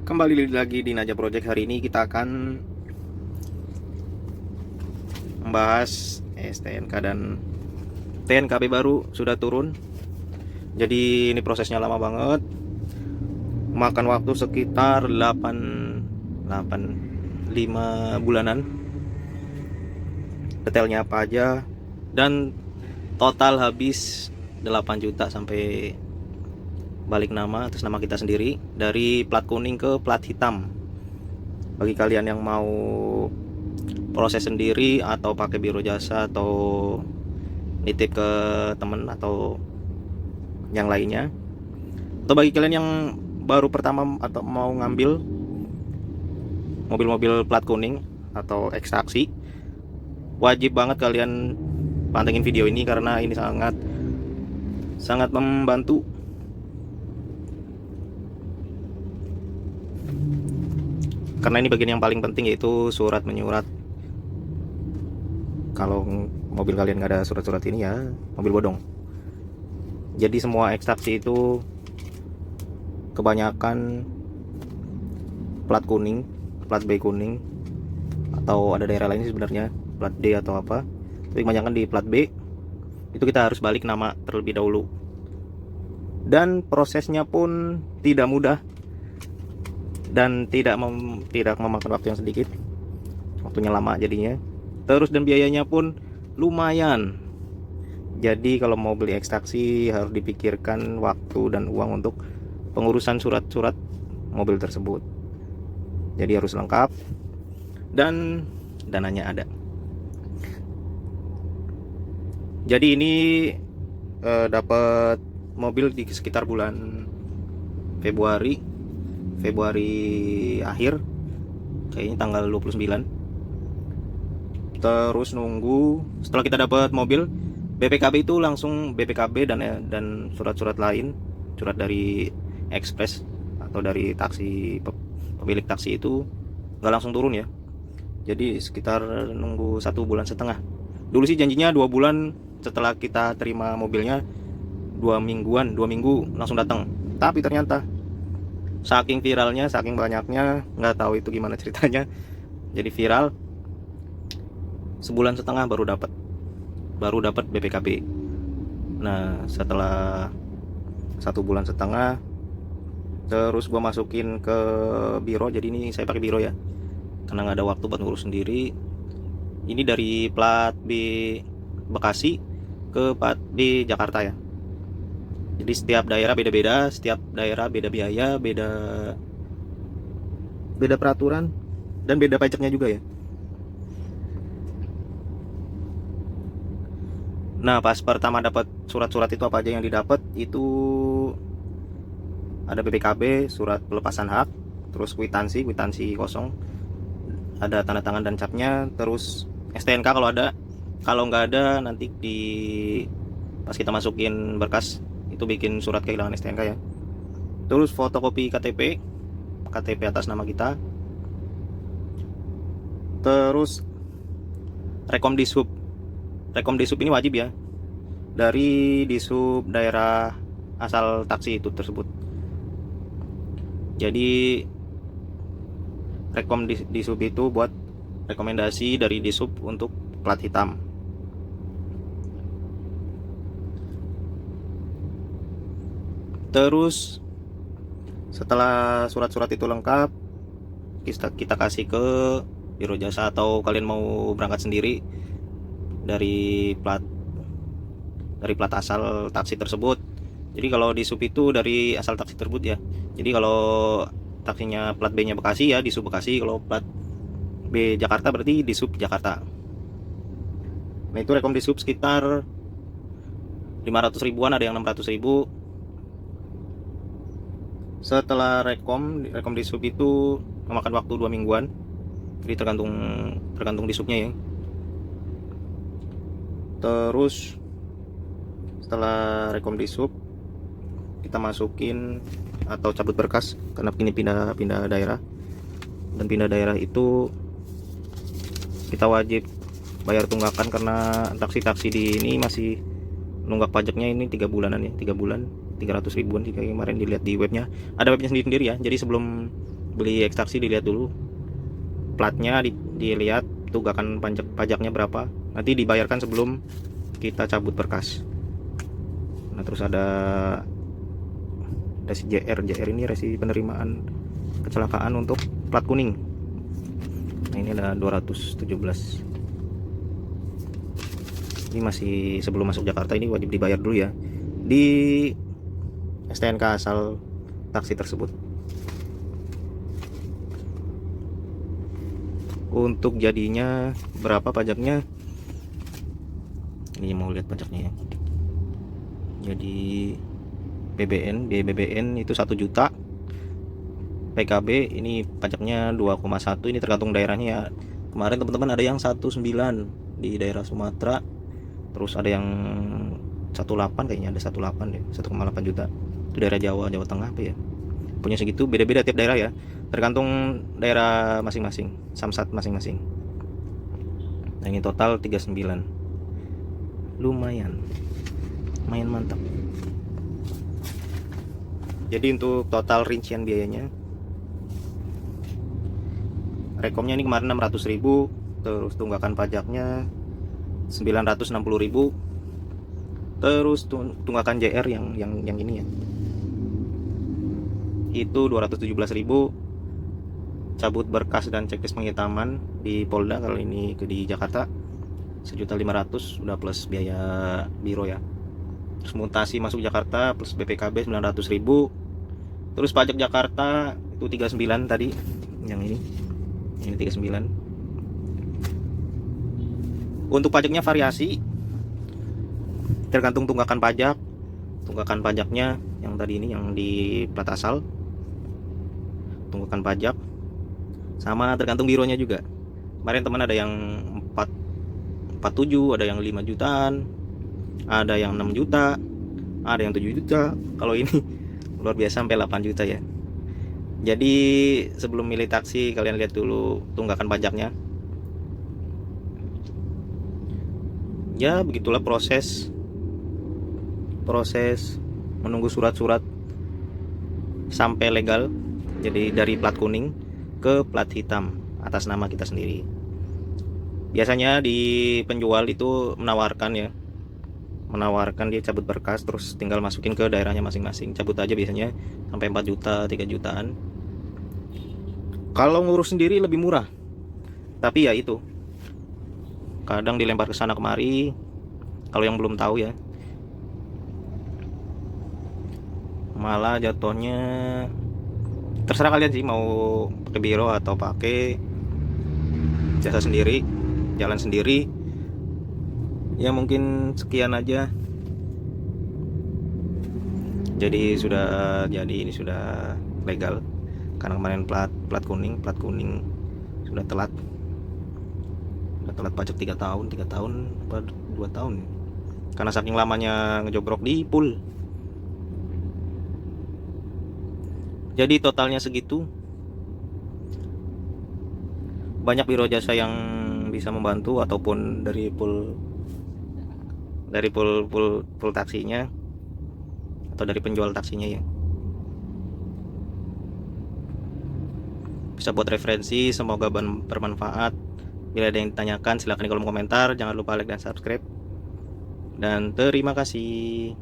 Kembali lagi di Naja Project. Hari ini kita akan membahas STNK dan TNKB baru sudah turun. Jadi ini prosesnya lama banget. Makan waktu sekitar 5 bulanan. Detailnya apa aja, dan total habis 8 juta sampai balik nama atas nama kita sendiri dari plat kuning ke plat hitam. Bagi kalian yang mau proses sendiri atau pakai biro jasa atau nitip ke temen atau yang lainnya, atau bagi kalian yang baru pertama atau mau ngambil mobil-mobil plat kuning atau ekstraksi, wajib banget kalian pantengin video ini karena ini sangat membantu. Karena ini bagian yang paling penting, yaitu surat menyurat. Kalau mobil kalian nggak ada surat-surat ini ya mobil bodong. Jadi semua ekstraksi itu kebanyakan plat kuning, plat B kuning, atau ada daerah lain sebenarnya plat D atau apa, tapi kebanyakan di plat B itu kita harus balik nama terlebih dahulu. Dan prosesnya pun tidak mudah dan tidak memakan waktu yang sedikit, waktunya lama jadinya. Terus dan biayanya pun lumayan. Jadi kalau mau beli ekstraksi harus dipikirkan waktu dan uang untuk pengurusan surat-surat mobil tersebut. Jadi harus lengkap dan dananya ada. Jadi ini dapat mobil di sekitar bulan Februari akhir, kayaknya tanggal 29. Terus nunggu setelah kita dapat mobil, BPKB itu langsung BPKB dan surat-surat lain, surat dari ekspres atau dari taksi, pemilik taksi itu nggak langsung turun ya. Jadi sekitar nunggu 1,5 bulan. Dulu sih janjinya 2 bulan setelah kita terima mobilnya, 2 minggu langsung datang. Tapi ternyata saking viralnya, saking banyaknya, nggak tahu itu gimana ceritanya, jadi viral, 1,5 bulan baru dapat BPKB. Nah setelah 1,5 bulan, terus gua masukin ke biro. Jadi ini saya pakai biro ya, karena nggak ada waktu buat ngurus sendiri. Ini dari plat B Bekasi ke plat B Jakarta ya. Jadi setiap daerah beda-beda, setiap daerah beda biaya, beda peraturan, dan beda pajaknya juga ya. Nah pas pertama dapat surat-surat itu, apa aja yang didapat itu, ada BPKB, surat pelepasan hak, terus kwitansi kosong, ada tanda tangan dan capnya, terus STNK kalau ada. Kalau nggak ada, nanti pas kita masukin berkas itu bikin surat kehilangan STNK ya. Terus fotokopi KTP atas nama kita. Terus rekom dishub ini wajib ya, dari dishub daerah asal taksi itu tersebut. Jadi rekom dishub itu buat rekomendasi dari dishub untuk plat hitam. Terus setelah surat-surat itu lengkap, kita kasih ke biro jasa, atau kalian mau berangkat sendiri dari plat asal taksi tersebut. Jadi kalau di sub itu dari asal taksi tersebut ya. Jadi kalau taksinya plat B nya Bekasi ya di sub Bekasi, kalau plat B Jakarta berarti di sub Jakarta. Nah itu rekom di sub sekitar 500 ribuan, ada yang 600 ribu. Setelah rekom di sub itu memakan waktu 2 mingguan. Jadi tergantung di subnya ya. Terus setelah rekom di sub, kita masukin atau cabut berkas, karena ini pindah daerah. Dan pindah daerah itu kita wajib bayar tunggakan, karena taksi di ini masih nunggak pajaknya ini 3 bulanan ya, 3 bulan 300 ribuan sih kayak kemarin dilihat di webnya. Ada webnya sendiri ya. Jadi sebelum beli ekstraksi dilihat dulu platnya, dilihat tunggakan pajaknya berapa, nanti dibayarkan sebelum kita cabut berkas. Nah terus ada si JR ini resi penerimaan kecelakaan untuk plat kuning. Nah ini ada 217. Ini masih sebelum masuk Jakarta, ini wajib dibayar dulu ya di STNK asal taksi tersebut. Untuk jadinya berapa pajaknya, ini mau lihat pajaknya ya. Jadi biaya BBN itu 1 juta, PKB ini pajaknya 2,1, ini tergantung daerahnya ya. Kemarin teman-teman ada yang 19 di daerah Sumatera, terus ada yang 18, kayaknya ada 18 deh, 1,8 juta itu daerah Jawa Tengah apa ya, punya segitu. Beda-beda tiap daerah ya, tergantung daerah masing-masing, samsat masing-masing. Nah ini total 39, lumayan mantap. Jadi untuk total rincian biayanya, rekomnya ini kemarin 600.000, terus tunggakan pajaknya 960.000, terus tunggakan JR yang ini ya itu 217.000, cabut berkas dan checklist penghitaman di Polda kalau ini di Jakarta 1.500.000 udah plus biaya biro ya. Terus mutasi masuk Jakarta plus BPKB 900.000, terus pajak Jakarta itu 39 tadi, yang ini 39. Untuk pajaknya variasi tergantung tunggakan pajaknya yang tadi ini yang di plat asal, tunggakan pajak sama tergantung bironya juga. Kemarin teman ada yang 47, ada yang 5 jutaan, ada yang 6 juta, ada yang 7 juta. Kalau ini luar biasa sampai 8 juta ya. Jadi sebelum milih taksi kalian lihat dulu tunggakan pajaknya. Ya begitulah proses menunggu surat-surat sampai legal. Jadi dari plat kuning ke plat hitam atas nama kita sendiri. Biasanya di penjual itu menawarkan dia cabut berkas, terus tinggal masukin ke daerahnya masing-masing, cabut aja biasanya sampai 4 juta 3 jutaan. Kalau ngurus sendiri lebih murah, tapi ya itu kadang dilempar ke sana kemari. Kalau yang belum tahu ya, malah jatuhnya terserah kalian sih mau pakai biro atau pakai jasa sendiri, jalan sendiri. Ya mungkin sekian aja. Jadi ini sudah legal karena kemarin plat kuning sudah telat pajak 3 tahun apa 2 tahun karena saking lamanya ngejogrok di pool. Jadi totalnya segitu. Banyak biro jasa yang bisa membantu ataupun dari pool taksinya atau dari penjual taksinya ya. Bisa buat referensi, semoga bermanfaat. Bila ada yang ditanyakan silahkan di kolom komentar, jangan lupa like dan subscribe. Dan terima kasih.